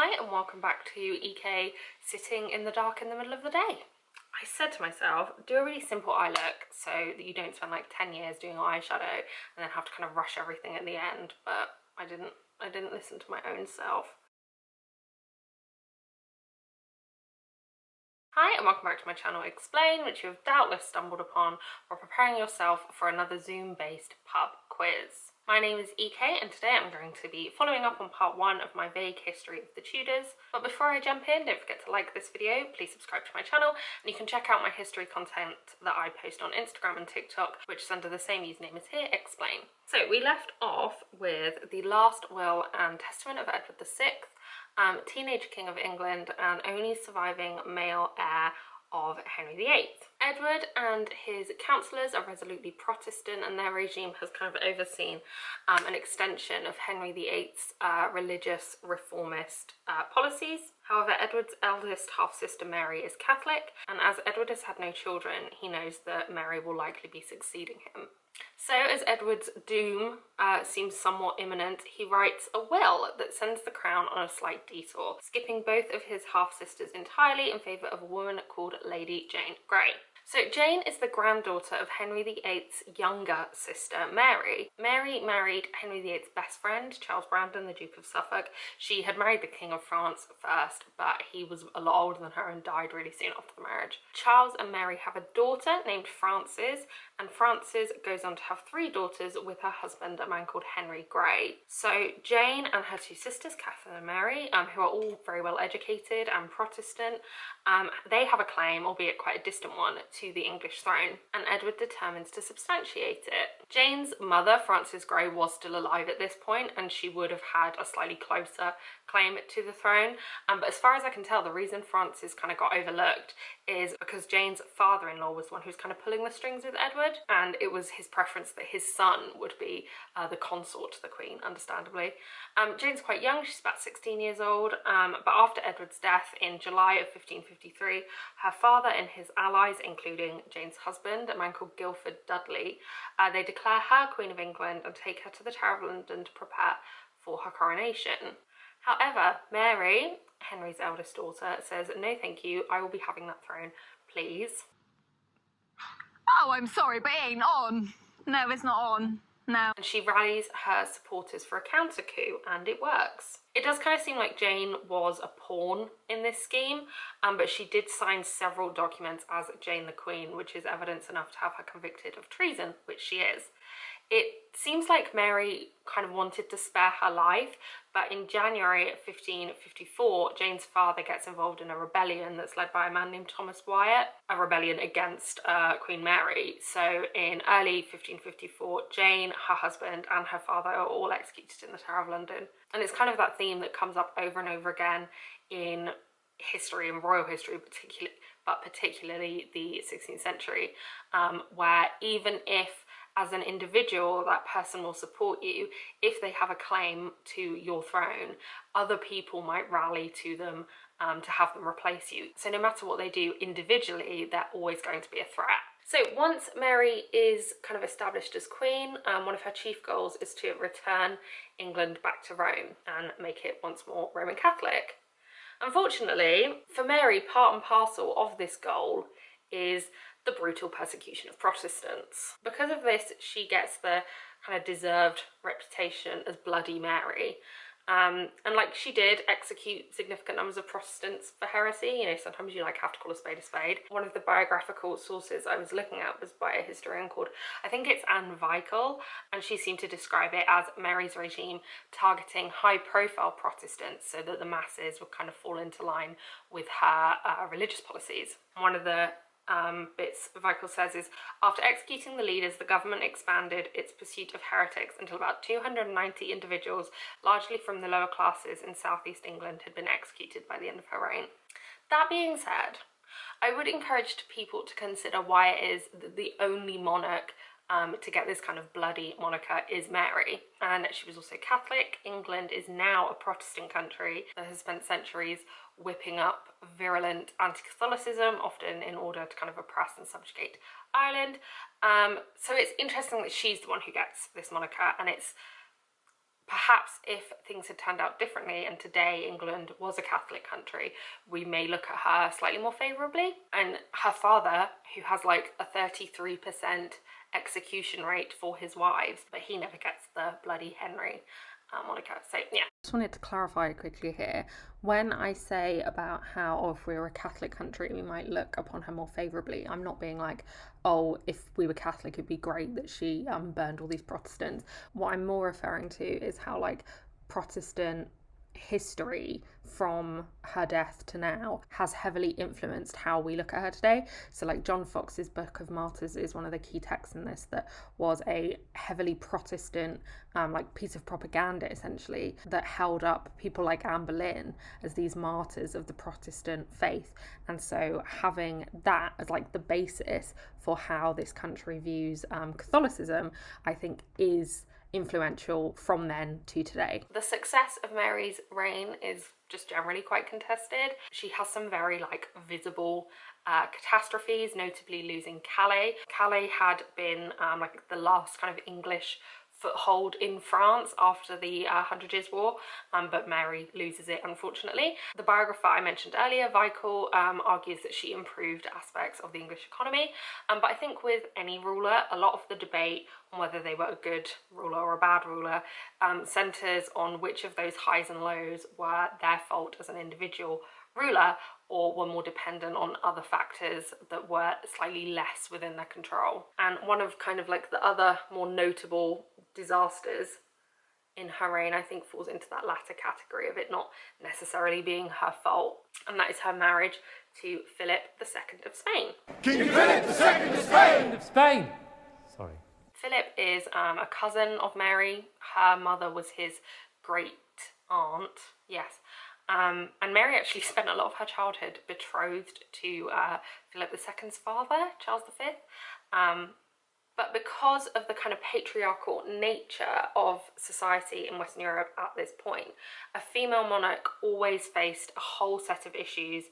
Hi and welcome back to EK sitting in the dark in the middle of the day. I said to myself, do a really simple eye look so that you don't spend like 10 years doing eyeshadow and then have to kind of rush everything at the end, but I didn't listen to my own self. Hi and welcome back to my channel Explain, which you have doubtless stumbled upon while preparing yourself for another Zoom-based pub quiz. My name is EK and today I'm going to be following up on part 1 of my vague history of the Tudors. But before I jump in, don't forget to like this video, please subscribe to my channel, and you can check out my history content that I post on Instagram and TikTok, which is under the same username as here, Explain. So we left off with the last will and testament of Edward VI, teenage king of England and only surviving male heir of Henry VIII. Edward and his councillors are resolutely Protestant, and their regime has kind of overseen an extension of Henry VIII's religious reformist policies. However, Edward's eldest half-sister Mary is Catholic, and as Edward has had no children, he knows that Mary will likely be succeeding him. So as Edward's doom seems somewhat imminent, he writes a will that sends the crown on a slight detour, skipping both of his half-sisters entirely in favour of a woman called Lady Jane Grey. So Jane is the granddaughter of Henry VIII's younger sister, Mary. Mary married Henry VIII's best friend, Charles Brandon, the Duke of Suffolk. She had married the King of France first, but he was a lot older than her and died really soon after the marriage. Charles and Mary have a daughter named Frances, and Frances goes on to have 3 daughters with her husband, a man called Henry Grey. So Jane and her 2 sisters, Catherine and Mary, who are all very well educated and Protestant, they have a claim, albeit quite a distant one, to the English throne, and Edward determines to substantiate it. Jane's mother, Frances Grey, was still alive at this point, and she would have had a slightly closer claim to the throne, but as far as I can tell, the reason Frances kind of got overlooked is because Jane's father-in-law was the one who was kind of pulling the strings with Edward, and it was his preference that his son would be the consort to the Queen, understandably. Jane's quite young, she's about 16 years old, but after Edward's death in July of 1553, her father and his allies, including Jane's husband, a man called Guildford Dudley, they declare her Queen of England and take her to the Tower of London to prepare for her coronation. However, Mary, Henry's eldest daughter, says, "No thank you, I will be having that throne, please." Oh, I'm sorry, but it ain't on. No, it's not on. No. And she rallies her supporters for a counter coup, and it works. It does kind of seem like Jane was a pawn in this scheme, but she did sign several documents as Jane the Queen, which is evidence enough to have her convicted of treason, which she is. It seems like Mary kind of wanted to spare her life, but in January 1554, Jane's father gets involved in a rebellion that's led by a man named Thomas Wyatt, a rebellion against Queen Mary. So in early 1554, Jane, her husband, and her father are all executed in the Tower of London. And it's kind of that theme that comes up over and over again in history and royal history, particularly the 16th century, where even if as an individual that person will support you, if they have a claim to your throne, other people might rally to them to have them replace you. So no matter what they do individually, they're always going to be a threat. So once Mary is kind of established as queen, one of her chief goals is to return England back to Rome and make it once more Roman Catholic. Unfortunately, for Mary, part and parcel of this goal is the brutal persecution of Protestants. Because of this, she gets the kind of deserved reputation as Bloody Mary. And like she did execute significant numbers of Protestants for heresy, you know, sometimes you like have to call a spade a spade. One of the biographical sources I was looking at was by a historian called, I think it's Anne Weichel, and she seemed to describe it as Mary's regime targeting high profile Protestants so that the masses would kind of fall into line with her religious policies. One of the bits Weichel says is, after executing the leaders, the government expanded its pursuit of heretics until about 290 individuals, largely from the lower classes in southeast England, had been executed by the end of her reign. That being said, I would encourage people to consider why it is that the only monarch to get this kind of bloody moniker is Mary, and she was also Catholic. England is now a Protestant country that has spent centuries whipping up virulent anti-Catholicism, often in order to kind of oppress and subjugate Ireland. So it's interesting that she's the one who gets this moniker, and it's Perhaps if things had turned out differently and today England was a Catholic country, we may look at her slightly more favourably. And her father, who has like a 33% execution rate for his wives, but he never gets the bloody Henry. Monica. So yeah. Just wanted to clarify quickly here. When I say about how if we were a Catholic country we might look upon her more favourably, I'm not being like, oh, if we were Catholic it'd be great that she burned all these Protestants. What I'm more referring to is how like Protestant history from her death to now has heavily influenced how we look at her today. So like John Fox's Book of Martyrs is one of the key texts in this that was a heavily Protestant like piece of propaganda essentially that held up people like Anne Boleyn as these martyrs of the Protestant faith. And so having that as like the basis for how this country views Catholicism, I think is influential from then to today. The success of Mary's reign is just generally quite contested. She has some very like visible catastrophes, notably losing Calais. Calais had been like the last kind of English foothold in France after the Hundred Years' War, but Mary loses it unfortunately. The biographer I mentioned earlier, Weichel, argues that she improved aspects of the English economy, but I think with any ruler, a lot of the debate on whether they were a good ruler or a bad ruler centres on which of those highs and lows were their fault as an individual ruler or were more dependent on other factors that were slightly less within their control. And one of kind of like the other more notable disasters in her reign, I think, falls into that latter category of it not necessarily being her fault, and that is her marriage to Philip II of Spain. King Philip II of Spain! Of Spain! Sorry. Philip is a cousin of Mary. Her mother was his great aunt, yes. And Mary actually spent a lot of her childhood betrothed to Philip II's father, Charles V. But because of the kind of patriarchal nature of society in Western Europe at this point, a female monarch always faced a whole set of issues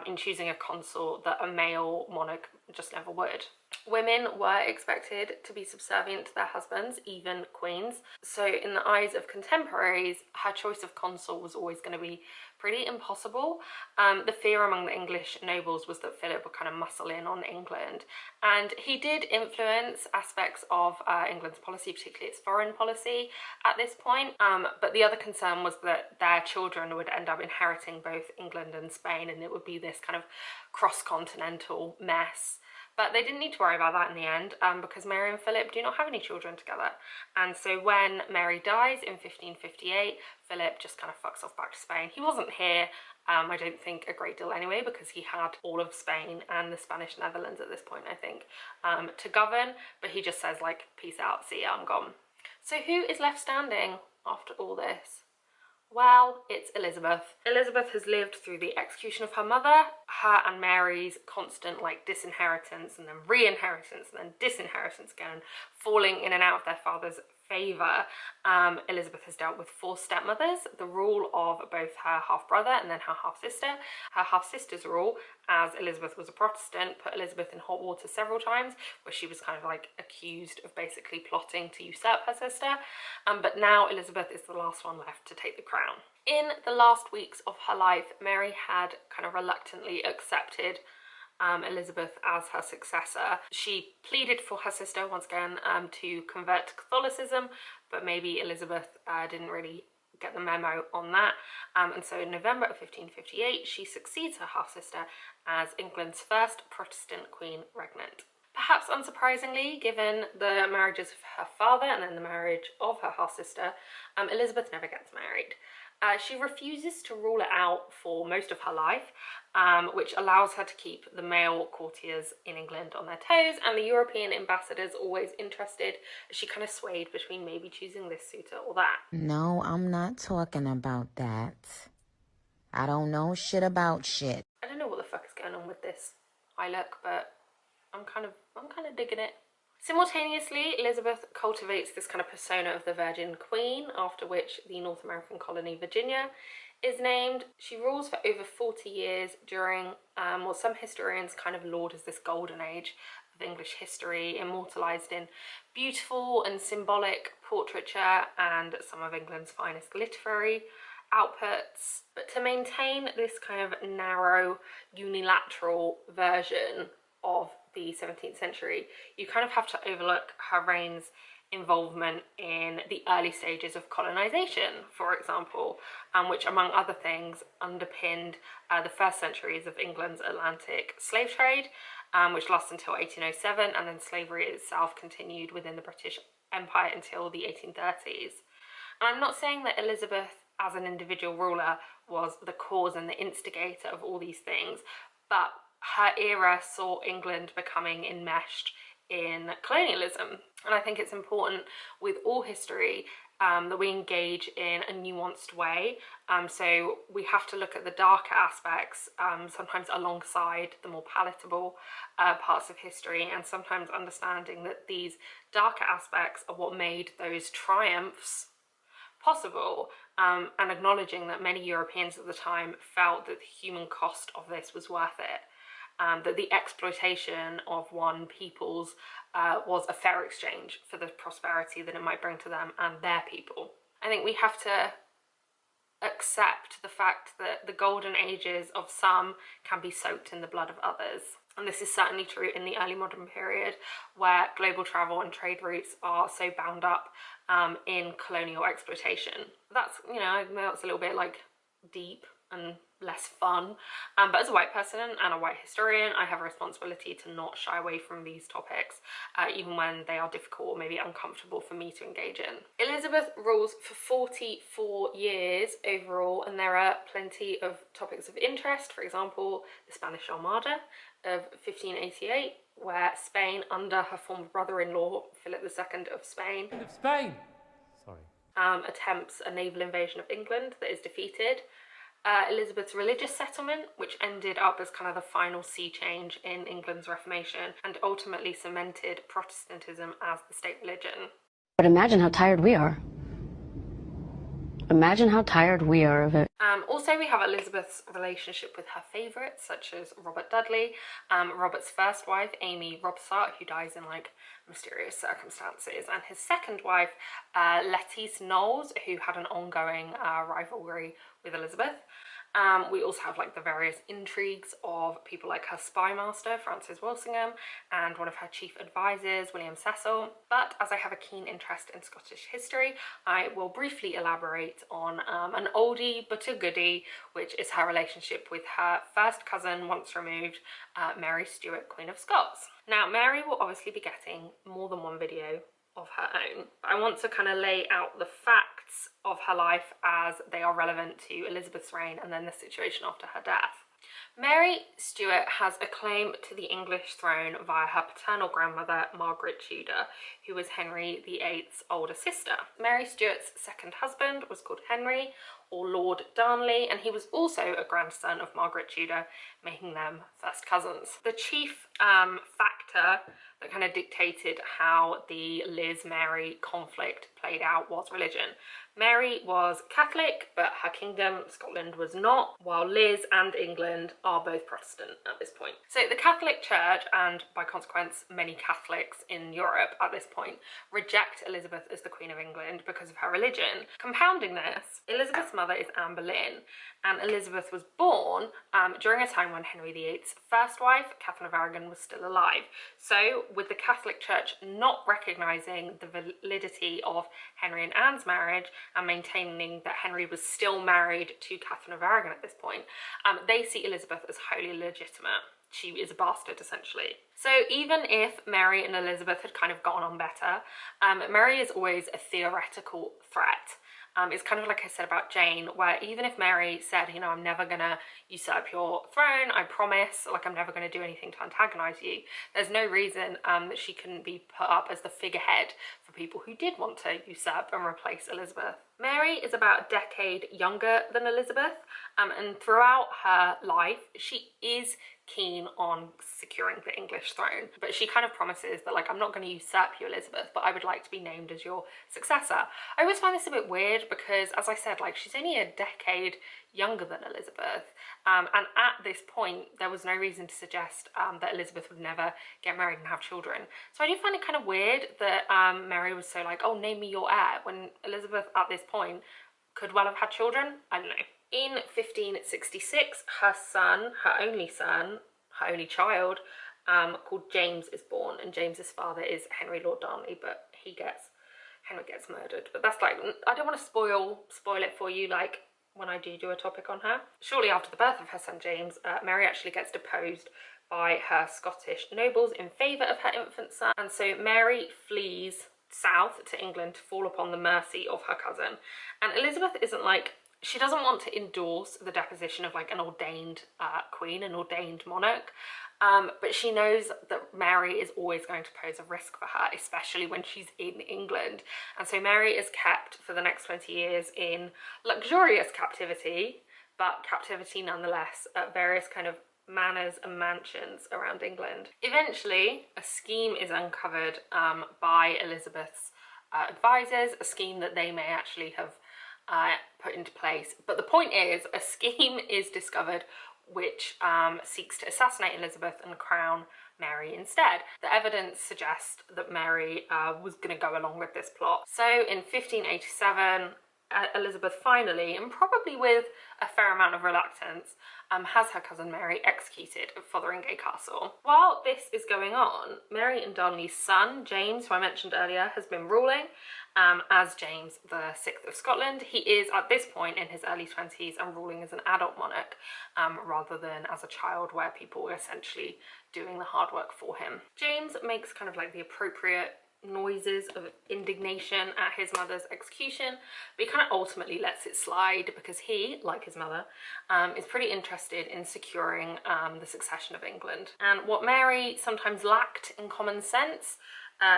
in choosing a consort that a male monarch just never would. Women were expected to be subservient to their husbands, even queens. So in the eyes of contemporaries, her choice of consort was always going to be pretty impossible. The fear among the English nobles was that Philip would kind of muscle in on England. And he did influence aspects of England's policy, particularly its foreign policy at this point. But the other concern was that their children would end up inheriting both England and Spain, and it would be this kind of cross-continental mess. But they didn't need to worry about that in the end because Mary and Philip do not have any children together. And so when Mary dies in 1558, Philip just kind of fucks off back to Spain. He wasn't here, I don't think, a great deal anyway, because he had all of Spain and the Spanish Netherlands at this point, I think, to govern. But he just says, like, peace out, see ya, I'm gone. So who is left standing after all this? Well, it's Elizabeth. Elizabeth has lived through the execution of her mother, her and Mary's constant like disinheritance and then re-inheritance and then disinheritance again, falling in and out of their father's favour. Elizabeth has dealt with 4 stepmothers, the rule of both her half-brother and then her half-sister. Her half-sister's rule, as Elizabeth was a Protestant, put Elizabeth in hot water several times, where she was kind of like accused of basically plotting to usurp her sister. But now Elizabeth is the last one left to take the crown. In the last weeks of her life, Mary had kind of reluctantly accepted Elizabeth as her successor. She pleaded for her sister once again to convert to Catholicism, but maybe Elizabeth didn't really get the memo on that. And so in November of 1558, she succeeds her half-sister as England's first Protestant queen regnant. Perhaps unsurprisingly, given the marriages of her father and then the marriage of her half-sister, Elizabeth never gets married. She refuses to rule it out for most of her life, which allows her to keep the male courtiers in England on their toes and the European ambassadors always interested. She kind of swayed between maybe choosing this suitor or that. No, I'm not talking about that. I don't know shit about shit. I don't know what the fuck is going on with this eye look, but I'm kind of digging it. Simultaneously, Elizabeth cultivates this kind of persona of the Virgin Queen, after which the North American colony Virginia is named. She rules for over 40 years during what some historians kind of laud as this golden age of English history, immortalised in beautiful and symbolic portraiture and some of England's finest literary outputs. But to maintain this kind of narrow, unilateral version of the 17th century, you kind of have to overlook her reign's involvement in the early stages of colonisation, for example, which among other things underpinned the first centuries of England's Atlantic slave trade, which lasted until 1807, and then slavery itself continued within the British Empire until the 1830s. And I'm not saying that Elizabeth as an individual ruler was the cause and the instigator of all these things, but her era saw England becoming enmeshed in colonialism. And I think it's important with all history that we engage in a nuanced way. So we have to look at the darker aspects, sometimes alongside the more palatable parts of history, and sometimes understanding that these darker aspects are what made those triumphs possible, and acknowledging that many Europeans at the time felt that the human cost of this was worth it. That the exploitation of one people's was a fair exchange for the prosperity that it might bring to them and their people. I think we have to accept the fact that the golden ages of some can be soaked in the blood of others. And this is certainly true in the early modern period, where global travel and trade routes are so bound up in colonial exploitation. That's, you know, that's a little bit like deep and less fun, but as a white person and a white historian, I have a responsibility to not shy away from these topics, even when they are difficult or maybe uncomfortable for me to engage in. Elizabeth rules for 44 years overall, and there are plenty of topics of interest. For example, the Spanish Armada of 1588, where Spain, under her former brother-in-law Philip II of Spain, attempts a naval invasion of England that is defeated. Elizabeth's religious settlement, which ended up as kind of the final sea change in England's Reformation and ultimately cemented Protestantism as the state religion. But imagine how tired we are. Imagine how tired we are of it. Also, we have Elizabeth's relationship with her favourites, such as Robert Dudley, Robert's first wife, Amy Robsart, who dies in like mysterious circumstances, and his second wife, Lettice Knowles, who had an ongoing rivalry with Elizabeth. We also have like the various intrigues of people like her spy master, Francis Walsingham, and one of her chief advisors, William Cecil. But as I have a keen interest in Scottish history, I will briefly elaborate on an oldie but a goodie, which is her relationship with her first cousin, once removed, Mary Stuart, Queen of Scots. Now, Mary will obviously be getting more than one video of her own, but I want to kind of lay out the facts of her life as they are relevant to Elizabeth's reign and then the situation after her death. Mary Stuart has a claim to the English throne via her paternal grandmother, Margaret Tudor, who was Henry VIII's older sister. Mary Stuart's second husband was called Henry, or Lord Darnley, and he was also a grandson of Margaret Tudor, making them first cousins. The chief factor that kind of dictated how the Liz-Mary conflict played out was religion. Mary was Catholic, but her kingdom, Scotland, was not, while Liz and England are both Protestant at this point. So the Catholic Church, and by consequence many Catholics in Europe at this point, reject Elizabeth as the Queen of England because of her religion. Compounding this, Elizabeth's mother is Anne Boleyn, and Elizabeth was born during a time when Henry VIII's first wife, Catherine of Aragon, was still alive. So with the Catholic Church not recognising the validity of Henry and Anne's marriage and maintaining that Henry was still married to Catherine of Aragon at this point, they see Elizabeth as wholly illegitimate. She is a bastard, essentially. So even if Mary and Elizabeth had kind of gone on better, Mary is always a theoretical threat. It's kind of like I said about Jane, where even if Mary said, you know, I'm never gonna usurp your throne, I promise, like I'm never gonna do anything to antagonise you, there's no reason that she couldn't be put up as the figurehead for people who did want to usurp and replace Elizabeth. Mary is about a decade younger than Elizabeth, and throughout her life, she is keen on securing the English throne, but she kind of promises that, like, I'm not going to usurp you, Elizabeth, but I would like to be named as your successor. I always find this a bit weird because, as I said, like, she's only a decade younger than Elizabeth, and at this point there was no reason to suggest that Elizabeth would never get married and have children. So I do find it kind of weird that Mary was so like, oh, name me your heir, when Elizabeth at this point could well have had children. I don't know. In 1566, her son, her only child, called James is born, and James's father is Henry Lord Darnley, but Henry gets murdered. But that's like, I don't want to spoil it for you, like when I do a topic on her. Shortly after the birth of her son James, Mary actually gets deposed by her Scottish nobles in favour of her infant son, and so Mary flees south to England to fall upon the mercy of her cousin. And Elizabeth isn't like, she doesn't want to endorse the deposition of like an ordained queen, an ordained monarch, but she knows that Mary is always going to pose a risk for her, especially when she's in England. And so Mary is kept for the next 20 years in luxurious captivity, but captivity nonetheless, at various kind of manors and mansions around England. Eventually, a scheme is uncovered by Elizabeth's advisors, a scheme that they may actually have put into place. But the point is, a scheme is discovered which seeks to assassinate Elizabeth and crown Mary instead. The evidence suggests that Mary was going to go along with this plot. So in 1587, Elizabeth finally, and probably with a fair amount of reluctance, has her cousin Mary executed at Fotheringay Castle. While this is going on, Mary and Darnley's son, James, who I mentioned earlier, has been ruling as James VI of Scotland. He is at this point in his early 20s and ruling as an adult monarch rather than as a child where people were essentially doing the hard work for him. James makes kind of like the appropriate noises of indignation at his mother's execution, but he kind of ultimately lets it slide because he, like his mother, is pretty interested in securing the succession of England. And what Mary sometimes lacked in common sense,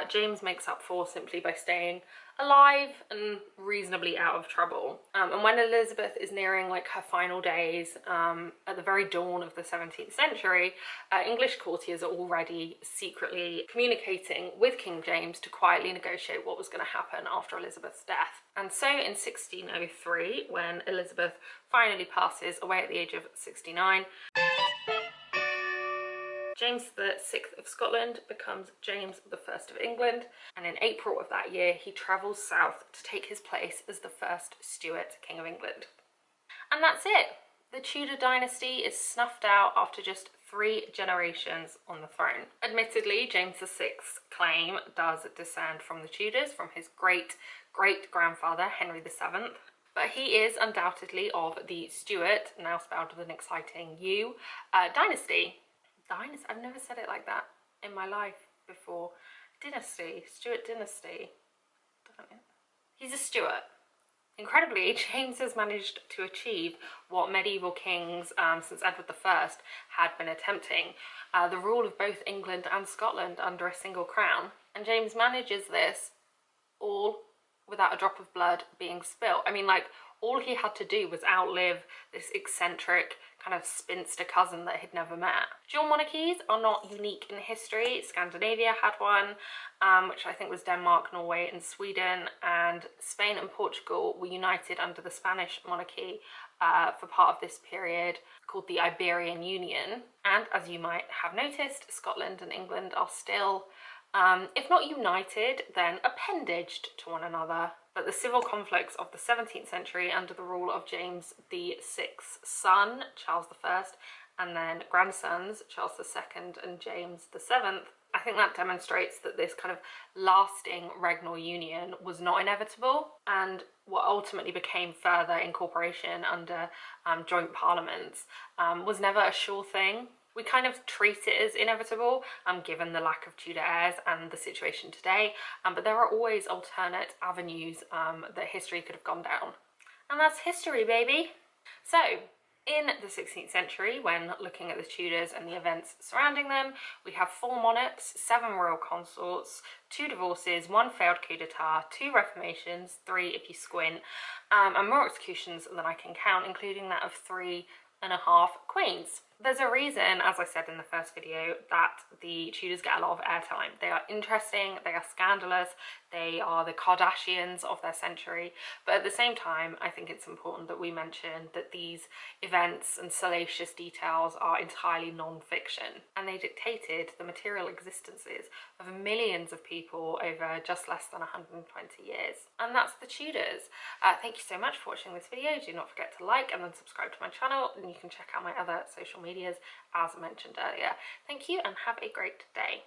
James makes up for simply by staying alive and reasonably out of trouble. And when Elizabeth is nearing like her final days, at the very dawn of the 17th century, English courtiers are already secretly communicating with King James to quietly negotiate what was going to happen after Elizabeth's death. And so in 1603, when Elizabeth finally passes away at the age of 69, James VI of Scotland becomes James I of England, and in April of that year he travels south to take his place as the first Stuart King of England. And that's it. The Tudor dynasty is snuffed out after just 3 generations on the throne. Admittedly, James VI's claim does descend from the Tudors, from his great-great-grandfather Henry VII, but he is undoubtedly of the Stuart, now spelled with an exciting U, dynasty. I've never said it like that in my life before. Dynasty, Stuart dynasty. He's a Stuart. Incredibly, James has managed to achieve what medieval kings since Edward I had been attempting, the rule of both England and Scotland under a single crown. And James manages this all without a drop of blood being spilt. I mean, like, all he had to do was outlive this eccentric kind of spinster cousin that he'd never met. Dual monarchies are not unique in history. Scandinavia had one, which I think was Denmark, Norway and Sweden, and Spain and Portugal were united under the Spanish monarchy for part of this period, called the Iberian Union. And as you might have noticed, Scotland and England are still, if not united, then appendaged to one another. But the civil conflicts of the 17th century under the rule of James VI's son, Charles I, and then grandsons, Charles II and James VII, I think that demonstrates that this kind of lasting regnal union was not inevitable, and what ultimately became further incorporation under joint parliaments was never a sure thing. We kind of treat it as inevitable, given the lack of Tudor heirs and the situation today, but there are always alternate avenues that history could have gone down. And that's history, baby! So, in the 16th century, when looking at the Tudors and the events surrounding them, we have 4 monarchs, 7 royal consorts, 2 divorces, 1 failed coup d'etat, 2 reformations, 3 if you squint, and more executions than I can count, including that of 3.5 queens. There's a reason, as I said in the first video, that the Tudors get a lot of airtime. They are interesting, they are scandalous, they are the Kardashians of their century, but at the same time I think it's important that we mention that these events and salacious details are entirely non-fiction, and they dictated the material existences of millions of people over just less than 120 years. And that's the Tudors. Thank you so much for watching this video. Do not forget to like and then subscribe to my channel, and you can check out my other social medias as mentioned earlier. Thank you and have a great day.